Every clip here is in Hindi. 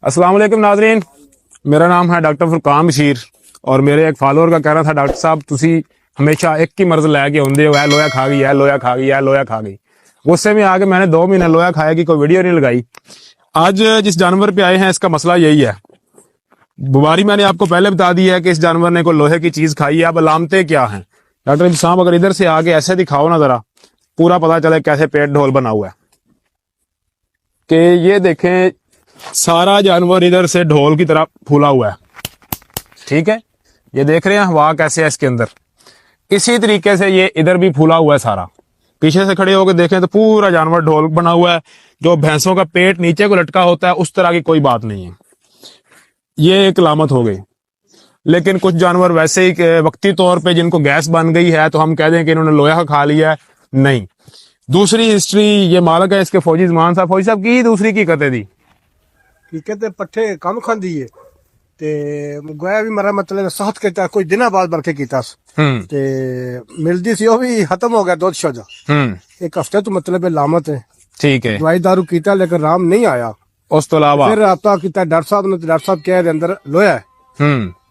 अस्सलाम वालेकुम नाज़रीन, मेरा नाम है डॉक्टर फुरकान बशीर और मेरे एक फॉलोअर का कहना था डॉक्टर साहब तुसी हमेशा एक ही मर्ज लैके आउंदे हो, लोया खा गई है, लोया खा गई है, लोया खा गई। गुस्से में आके मैंने 2 महीने लोया खाया की कोई वीडियो नहीं लगाई। आज जिस जानवर पे आए हैं इसका मसला यही है। बीमारी मैंने आपको पहले बता दी है कि इस जानवर ने कोई लोहे की चीज खाई है। अब अलामतें क्या हैं डॉक्टर साहब, अगर इधर से आके ऐसे दिखाओ ना जरा, पूरा पता चले कैसे पेट ढोल बना हुआ है। कि ये देखें, सारा जानवर इधर से ढोल की तरह फूला हुआ है, ठीक है। ये देख रहे हैं हवा कैसे है इसके अंदर, इसी तरीके से ये इधर भी फूला हुआ है सारा। पीछे से खड़े होकर देखें तो पूरा जानवर ढोल बना हुआ है। जो भैंसों का पेट नीचे को लटका होता है उस तरह की कोई बात नहीं है। ये एक अलामत हो गई। लेकिन कुछ जानवर वैसे ही वक्ती तौर पे जिनको गैस बन गई है तो हम कह दें कि इन्होंने लोहा खा लिया है, नहीं। दूसरी हिस्ट्री, ये मालक है इसके फौजी ज़मान साहब। फौजी साहब की दूसरी की कहते दी की कहते पट्ठे कम खांदी है ते गोया भी मरा मतलब साथ के कुछ दिन बाद बल्कि कीता ते मिलदी सी, वो भी खत्म हो गया दूध शोजा। एक हफ्ते तो मतलब लामत है, ठीक है। दवाई दारू कीता लेकिन राम नहीं आया। उस तो अलावा फिर राबता कीता डॉक्टर साहब ने, डॉक्टर साहब कह रहे अंदर लोया है।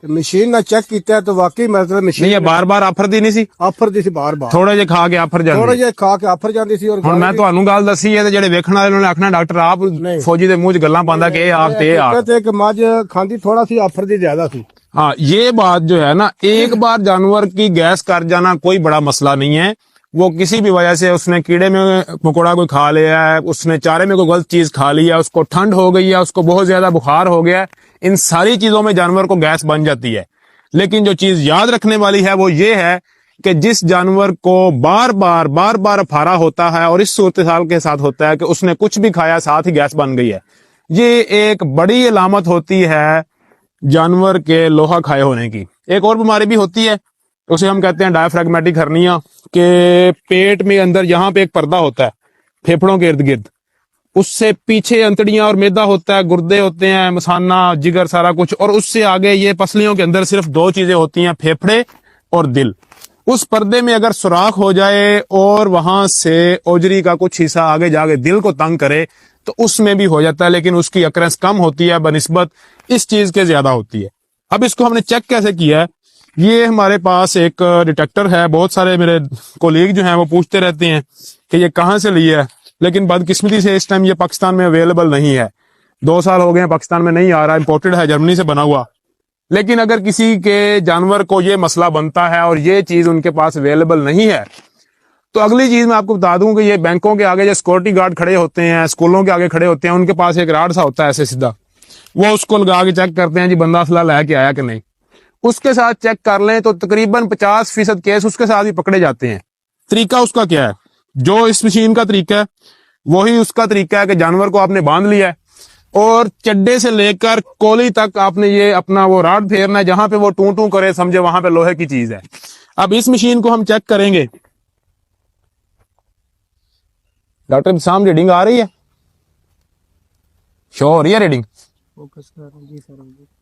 मशीन ना चेक किया तो वाकई मतलब मशीन नहीं, ये बार बार आफर दी नहीं सी, आफर दी सी बार बार थोड़े जे खा के आफर जांदी, थोड़ा जे खा के आफर जाती सी। और ਹੁਣ ਮੈਂ ਤੁਹਾਨੂੰ ਗੱਲ ਦੱਸੀ ਹੈ ਤੇ ਜਿਹੜੇ ਵੇਖਣ ਵਾਲੇ ਨੇ ਆਖਣਾ ਡਾਕਟਰ ਆਪ ਫੌਜੀ ਦੇ ਮੂੰਹ 'ਚ ਗੱਲਾਂ ਪਾਉਂਦਾ ਕਿ ਇਹ ਆਪ ਤੇ ਇਹ ਆਪ। कहते कि मज खांदी थोड़ा सी आफर दी ज्यादा थी। हाँ, ये बात जो है ना, एक बार जानवर की गैस कर जाना कोई बड़ा मसला नहीं है। वो किसी भी वजह से उसने कीड़े में मकोड़ा कोई खा लिया है, उसने चारे में कोई गलत चीज खा ली है, उसको ठंड हो गई है, उसको बहुत ज्यादा बुखार हो गया है, इन सारी चीजों में जानवर को गैस बन जाती है। लेकिन जो चीज याद रखने वाली है वो ये है कि जिस जानवर को बार बार अफारा होता है और इस सूरत हाल के साथ होता है कि उसने कुछ भी खाया साथ ही गैस बन गई है, ये एक बड़ी अलामत होती है जानवर के लोहा खाए होने की। एक और बीमारी भी होती है, उसे हम कहते हैं डायफ्रैगमेटिक हर्निया, के पेट में अंदर यहाँ पे एक पर्दा होता है फेफड़ों के इर्द गिर्द, उससे पीछे अंतड़ियां और मैदा होता है, गुर्दे होते हैं, मसाना, जिगर, सारा कुछ, और उससे आगे ये पसलियों के अंदर सिर्फ 2 चीजें होती हैं, फेफड़े और दिल। उस पर्दे में अगर सुराख हो जाए और वहां से ओजरी का कुछ हिस्सा आगे जाके दिल को तंग करे तो उसमें भी हो जाता है, लेकिन उसकी अक्रेंस कम होती है बनिस्बत इस चीज के ज्यादा होती है। अब इसको हमने चेक कैसे किया है, ये हमारे पास एक डिटेक्टर है। बहुत सारे मेरे कोलीग जो हैं वो पूछते रहते हैं कि ये कहाँ से लिया है, लेकिन बदकिस्मती से इस टाइम ये पाकिस्तान में अवेलेबल नहीं है। 2 साल हो गए हैं पाकिस्तान में नहीं आ रहा, इंपोर्टेड है, जर्मनी से बना हुआ। लेकिन अगर किसी के जानवर को ये मसला बनता है और ये चीज उनके पास अवेलेबल नहीं है, तो अगली चीज मैं आपको बता दूं कि ये बैंकों के आगे जो सिक्योरिटी गार्ड खड़े होते हैं, स्कूलों के आगे खड़े होते हैं, उनके पास एक राड सा होता है ऐसे सीधा, वो उसको लगा के चेक करते हैं जी बंदा असला लेके आया कि नहीं। उसके साथ चेक कर लें तो तकरीबन 50% केस उसके साथ ही पकड़े जाते हैं। तरीका उसका क्या है, जो इस मशीन का तरीका है वही उसका तरीका है कि जानवर को आपने बांध लिया है और चड्डे से लेकर कोली तक आपने ये अपना वो राड फेरना है, जहां पे वो टू टू करे समझे वहां पे लोहे की चीज है। अब इस मशीन को हम चेक करेंगे। डॉक्टर साहब रीडिंग आ रही है, शो हो रही है रीडिंग?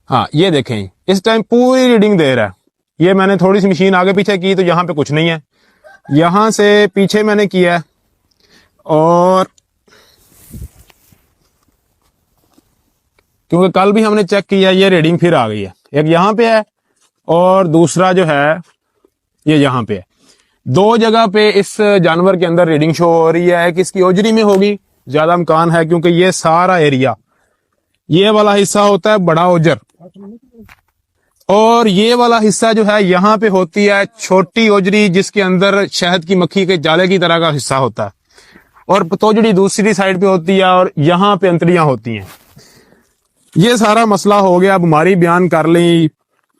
हाँ, ये देखें इस टाइम पूरी रीडिंग दे रहा है। ये मैंने थोड़ी सी मशीन आगे पीछे की तो यहाँ पे कुछ नहीं है, यहां से पीछे मैंने किया है और क्योंकि कल भी हमने चेक किया, ये रीडिंग फिर आ गई है। एक यहाँ पे है और दूसरा जो है ये यहाँ पे है। 2 जगह पे इस जानवर के अंदर रीडिंग शो हो रही है कि इसकी ओजरी में होगी, ज्यादा इम्कान है, क्योंकि ये सारा एरिया, ये वाला हिस्सा होता है बड़ा ओजर और ये वाला हिस्सा जो है यहाँ पे होती है छोटी ओजरी, जिसके अंदर शहद की मक्खी के जाले की तरह का हिस्सा होता है, और पतोजड़ी दूसरी साइड पे होती है और यहाँ पे अंतड़ियां होती हैं। ये सारा मसला हो गया। बीमारी बयान कर ली,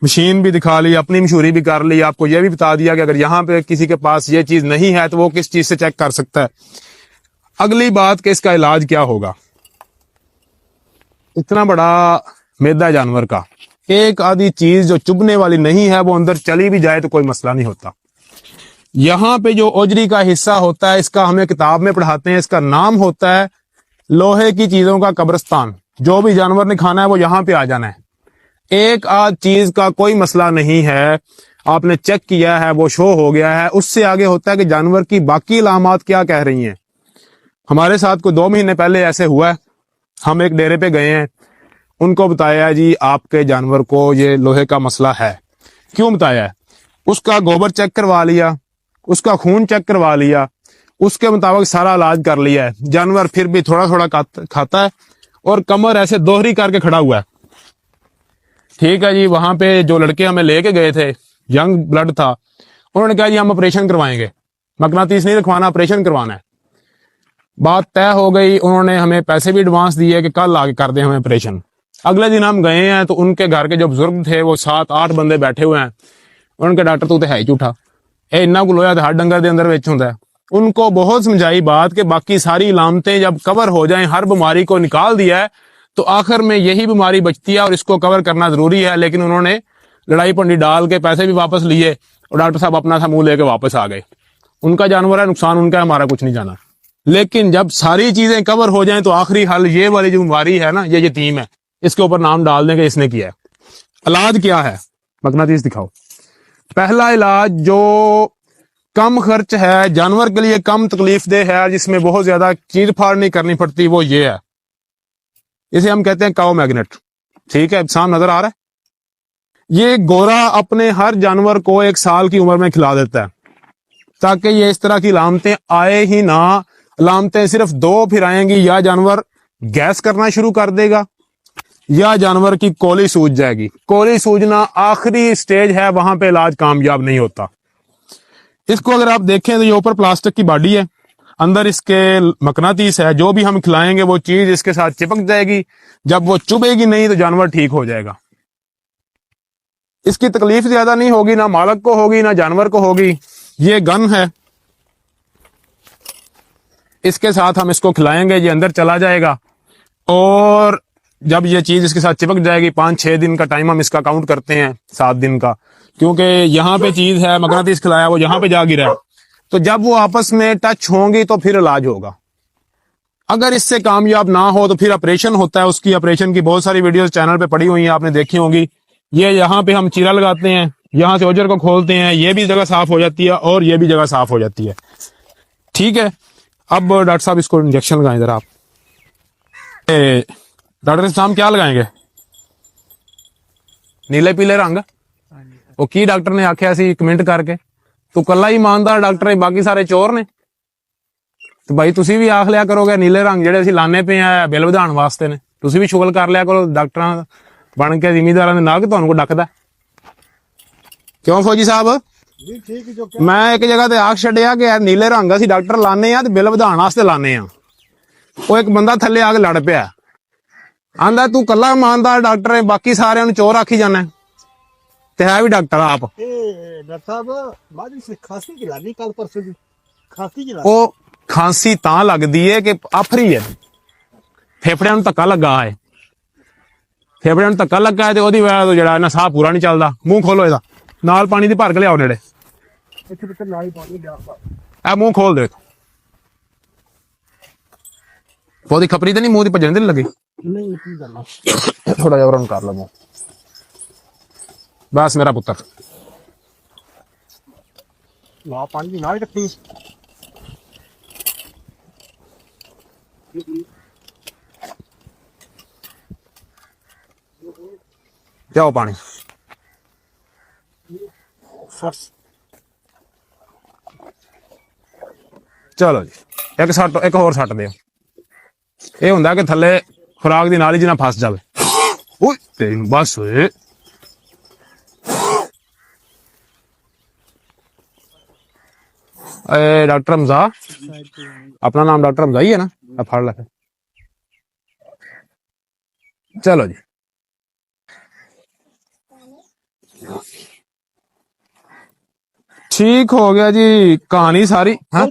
मशीन भी दिखा ली, अपनी मशहूरी भी कर ली, आपको यह भी बता दिया कि अगर यहाँ पे किसी के पास ये चीज नहीं है तो वो किस चीज से चेक कर सकता है। अगली बात कि इसका इलाज क्या होगा। इतना बड़ा मैदा जानवर का, एक आधी चीज जो चुभने वाली नहीं है वो अंदर चली भी जाए तो कोई मसला नहीं होता। यहाँ पे जो ओजरी का हिस्सा होता है, इसका हमें किताब में पढ़ाते हैं, इसका नाम होता है लोहे की चीजों का कब्रिस्तान। जो भी जानवर ने खाना है वो यहाँ पे आ जाना है। एक आध चीज का कोई मसला नहीं है, आपने चेक किया है, वो शो हो गया है। उससे आगे होता है कि जानवर की बाकी अलामात क्या कह रही हैं। हमारे साथ को 2 महीने पहले ऐसे हुआ है, हम एक डेरे पे गए हैं उनको बताया जी आपके जानवर को ये लोहे का मसला है। क्यों बताया है? उसका गोबर चेक करवा लिया, उसका खून चेक करवा लिया, उसके मुताबिक सारा इलाज कर लिया है। जानवर फिर भी थोड़ा थोड़ा खाता है और कमर ऐसे दोहरी करके खड़ा हुआ है। ठीक है जी, वहां पे जो लड़के हमें लेके गए थे, यंग ब्लड था, उन्होंने कहा जी हम ऑपरेशन करवाएंगे, मकनातीस नहीं रखवाना, ऑपरेशन करवाना है। बात तय हो गई, उन्होंने हमें पैसे भी एडवांस दिए कि कल आगे कर दें हमें ऑपरेशन। अगले दिन हम गए हैं तो उनके घर के जो बुजुर्ग थे वो 7-8 बंदे बैठे हुए हैं। उनके डॉक्टर तू तो है ही झूठा, ए इन्ना को लोया तो हर डंगर के अंदर विच हुंदा है। उनको बहुत समझाई बात कि बाकी सारी इलामतें जब कवर हो जाएं, हर बीमारी को निकाल दिया है तो आखिर में यही बीमारी बचती है और इसको कवर करना जरूरी है। लेकिन उन्होंने लड़ाई पंडी डाल के पैसे भी वापस लिए और डॉक्टर साहब अपना सा मुंह लेके वापस आ गए। उनका जानवर है, नुकसान उनका है, हमारा कुछ नहीं जाना। लेकिन जब सारी चीजें कवर हो जाएं तो आखिरी हल ये वाली जो बीमारी है ना, ये यतीम है, इसके ऊपर नाम डाल दें कि इसने किया है। इलाज क्या है? मकनातीस दिखाओ। पहला इलाज जो कम खर्च है, जानवर के लिए कम तकलीफ दे है, जिसमें बहुत ज्यादा चीर फाड़ नहीं करनी पड़ती, वो ये है। इसे हम कहते हैं काओ मैग्नेट। ठीक है, सामने नजर आ रहा है? ये गोरा अपने हर जानवर को 1 साल की उम्र में खिला देता है ताकि ये इस तरह की अलामतें आए ही ना। अलामतें सिर्फ 2 फिर आएंगी, या जानवर गैस करना शुरू कर देगा या जानवर की कोली सूज जाएगी। कोली सूजना आखिरी स्टेज है, वहां पे इलाज कामयाब नहीं होता। इसको अगर आप देखें तो ये ऊपर प्लास्टिक की बॉडी है, अंदर इसके मकनातीस है। जो भी हम खिलाएंगे वो चीज इसके साथ चिपक जाएगी। जब वो चुभेगी नहीं तो जानवर ठीक हो जाएगा। इसकी तकलीफ ज्यादा नहीं होगी, ना मालक को होगी ना जानवर को होगी। ये गन है, इसके साथ हम इसको खिलाएंगे, ये अंदर चला जाएगा और जब ये चीज इसके साथ चिपक जाएगी, 5-6 दिन का टाइम हम इसका काउंट करते हैं, 7 दिन का, क्योंकि यहाँ पे चीज है, मकनातीस खिलाया, वो यहाँ पे जा गिरा है। तो जब वो आपस में टच होंगी तो फिर इलाज होगा। अगर इससे कामयाब ना हो तो फिर ऑपरेशन होता है। उसकी ऑपरेशन की बहुत सारी वीडियोस चैनल पे पड़ी हुई हैं, आपने देखी होंगी। ये यहाँ पे हम चीरा लगाते हैं, यहाँ से ओजर को खोलते हैं, ये भी जगह साफ हो जाती है और ये भी जगह साफ हो जाती है। ठीक है, अब डॉक्टर साहब इसको इंजेक्शन लगाएं जरा आप। डॉक्टर साहब क्या लगाएंगे? नीले पीले रंग वो की डॉक्टर ने आख्या सी कमेंट करके, तू कला ही ईमानदार डॉक्टर है, बाकी सारे चोर ने। तो भाई तुसी भी आख लिया करोगे नीले रंग ਜਿਹੜੇ ਅਸੀਂ ਲਾਣੇ ਪਏ ਆ ਬਿੱਲ ਵਧਾਉਣ ਵਾਸਤੇ ਨੇ, ਤੁਸੀਂ ਵੀ ਸ਼ੁਗਲ ਕਰ ਲਿਆ ਕਰੋ ਡਾਕਟਰਾਂ ਬਣ ਕੇ ਜ਼ਿਮੀਂਦਾਰਾਂ ਦੇ ਨਾਲ, ਕਿ ਤੁਹਾਨੂੰ ਕੋ ਡੱਕਦਾ ਕਿਉਂ ਫੌਜੀ ਸਾਹਿਬ? जी ठीक जो ਮੈਂ ਇੱਕ ਜਗ੍ਹਾ ਤੇ ਆਖ ਛੱਡਿਆ ਕਿ ਯਾਰ ਨੀਲੇ ਰੰਗ ਅਸੀਂ ਡਾਕਟਰ ਲਾਣੇ ਆ ਤੇ ਬਿੱਲ ਵਧਾਉਣ ਵਾਸਤੇ ਲਾਣੇ ਆ। ਉਹ ਇੱਕ ਬੰਦਾ ਥੱਲੇ ਆ ਕੇ ਲੜ ਪਿਆ, ਆਂਦਾ ਤੂੰ ਕੱਲਾ ਇਮਾਨਦਾਰ ਡਾਕਟਰ ਹੈ, ਬਾਕੀ ਸਾਰਿਆਂ ਨੂੰ ਚੋਰ ਆਖੀ ਜਾਂਦਾ ਤੇ ਹੈ ਵੀ ਡਾਕਟਰ ਆਪ। डॉक्टर साहब बाजी से खांसी की लगी कल परसों की खांसी की लगी। ਉਹ ਖਾਂਸੀ ਤਾਂ ਲੱਗਦੀ ਏ ਕਿ ਆਫਰੀ ਹੈ, ਫੇਫੜਿਆਂ ਨੂੰ ਧੱਕਾ ਲੱਗਾ ਹੈ, ਫੇਫੜਿਆਂ ਨੂੰ ਧੱਕਾ ਲੱਗਾ ਹੈ ਤੇ ਉਹਦੀ ਵਜ੍ਹਾ ਤੋਂ ਜਿਹੜਾ ਇਹਨਾਂ ਸਾਹ ਪੂਰਾ ਨਹੀਂ ਚੱਲਦਾ। ਮੂੰਹ ਖੋਲੋ ਇਹਦਾ, ਨਾਲ ਪਾਣੀ ਦੀ ਭਰ ਕੇ ਲਿਆਓ ਨੇੜੇ, ਇੱਥੇ ਤੇ ਨਾਲ ਹੀ ਪਾਣੀ ਲਿਆ ਇਹ ਮੂੰਹ ਖੋਲ ਦੇ। ਉਹਦੀ ਖਪਰੀ ਤੇ ਨਹੀਂ, ਮੂੰਹ ਦੀ ਭੱਜਣ ਤੇ ਨਹੀਂ ਲੱਗੀ? नहीं की करना ਥੋੜਾ ਜਿਹਾ ਰਨ ਕਰ ਲਵਾਂ ਬਸ ਮੇਰਾ ਪੁੱਤਰ। ना पानी की ना ही रखी ਲਿਆਓ ਪਾਣੀ। फर्श ਚਲੋ ਜੀ, ਇੱਕ ਸੱਟ, ਇੱਕ ਹੋਰ ਸੱਟ ਦਿਓ। ਇਹ ਹੁੰਦਾ ਕਿ ਥੱਲੇ ਖੁਰਾਕ ਦੀ ਨਾਲੀ 'ਚ ਨਾ ਫਸ ਜਾਵੇ। ਓਏ ਤੈਨੂੰ ਬਸ ਓਏ। डॉक्टर हमजा, अपना नाम डॉक्टर हमजा ही है ना? फड़ ला, चलो जी। ठीक हो गया जी, कहानी सारी। हाँ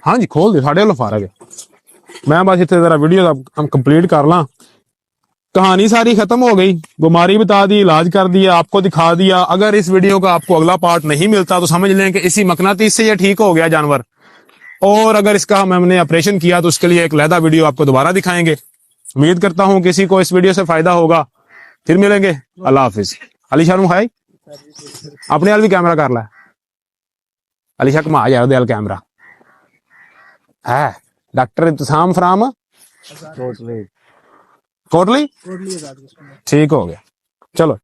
हाँ जी, खोल दे, साढ़े वालों फारग है। मैं बस इतने जरा वीडियो हम कंप्लीट कर ला। कहानी सारी खत्म हो गई, बीमारी बता दी, इलाज कर दिया, आपको दिखा दिया। अगर इस वीडियो का आपको अगला पार्ट नहीं मिलता तो समझ लें कि इसी मकनातीस से ये ठीक हो गया जानवर। और अगर इसका हमने ऑपरेशन किया तो उसके लिए एक लहदा वीडियो आपको दोबारा दिखाएंगे। उम्मीद करता हूं किसी को इस वीडियो से फायदा होगा। फिर मिलेंगे, अल्लाह हाफिज। अली शाह खाई अपने हाल भी कैमरा कर ला, अली शाह घुमा यार दयाल कैमरा है। डॉक्टर इंतजाम फ्राम कोटली कोटली रात को ठीक हो गया, चलो।